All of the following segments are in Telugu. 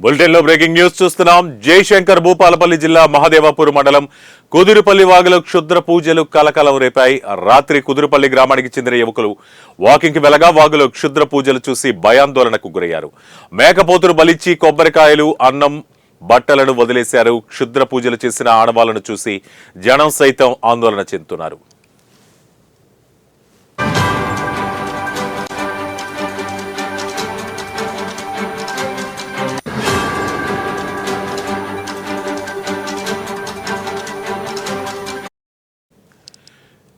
బులెటిన్ లో బ్రేకింగ్ న్యూస్ చూస్తున్నాం. జయశంకర్ భూపాలపల్లి జిల్లా మహదేవపూర్ మండలం కుదురుపల్లి వాగులో క్షుద్ర పూజలు కలకలం రేపాయి. రాత్రి కుదురుపల్లి గ్రామానికి చెందిన యువకులు వాకింగ్ కి వెళ్లగా వాగులో క్షుద్ర పూజలు చూసి భయాందోళనకు గురయ్యారు. మేకపోతులు బలిచ్చి కొబ్బరికాయలు, అన్నం, బట్టలను వదిలేశారు. క్షుద్ర పూజలు చేసిన ఆడవాళ్లను చూసి జనం సైతం ఆందోళన చెందుతున్నారు.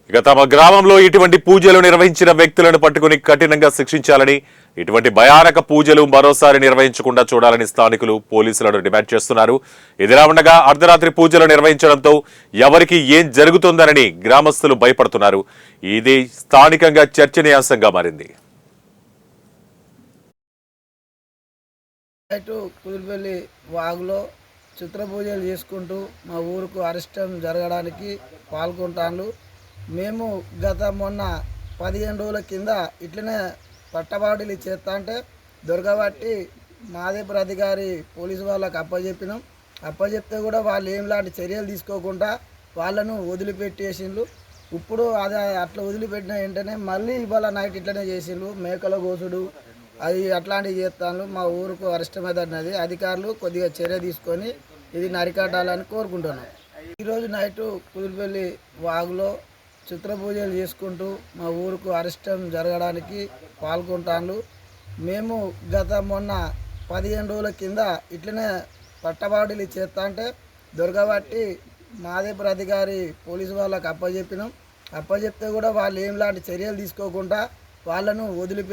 ఇక తమ గ్రామంలో ఇటువంటి పూజలు నిర్వహించిన వ్యక్తులను పట్టుకుని కఠినంగా శిక్షించాలని, ఇటువంటి భయానక పూజలు మరోసారి నిర్వహించకుండా చూడాలని స్థానికులు పోలీసులను డిమాండ్ చేస్తున్నారు. ఇదిలా ఉండగా అర్ధరాత్రి పూజలు నిర్వహించడంతో ఎవరికి ఏం జరుగుతుందనని గ్రామస్తులు భయపడుతున్నారు. ఇది స్థానికంగా చర్చనీయాంశంగా మారింది. కుదురుపల్లి వాగులో చిత్రపూజలు చేసుకుంటూ మా ఊరుకు అరిష్టం జరగడానికి పాల్గొంటాను. మేము గత మొన్న 15 రోజుల కింద ఇట్లనే పట్టబాటులు చేస్తా అంటే దొరకబట్టి మాదేపూర్ అధికారి పోలీసు వాళ్ళకి అప్పచెప్పినాం. అప్పచెప్తే కూడా వాళ్ళు ఏంలాంటి చర్యలు తీసుకోకుండా వాళ్ళను వదిలిపెట్టేసిండ్రు. ఇప్పుడు అది అట్లా వదిలిపెట్టిన వెంటనే మళ్ళీ ఇవాళ నైట్ ఇట్లనే చేసిండ్రు. మేకల గోసుడు అది అట్లాంటివి చేస్తాను. మా ఊరుకు అరిష్టమైనది. అధికారులు కొద్దిగా చర్య తీసుకొని ఇది నరికట్టాలని కోరుకుంటున్నాం. ఈరోజు నైటు కుదురుపల్లి వాగులో చిత్రపూజలు చేసుకుంటూ మా ఊరుకు అరిష్టం జరగడానికి పాల్గొంటాను. మేము గత మొన్న 15 రోజుల కింద ఇట్లనే పట్టబాటులు చేస్తా అంటే దొరకబట్టి మాదేపూర్ అధికారి పోలీసు వాళ్ళకి అప్పచెప్పినాం. అప్పచెప్తే కూడా వాళ్ళు ఏంలాంటి చర్యలు తీసుకోకుండా వాళ్ళను వదిలిపెట్టి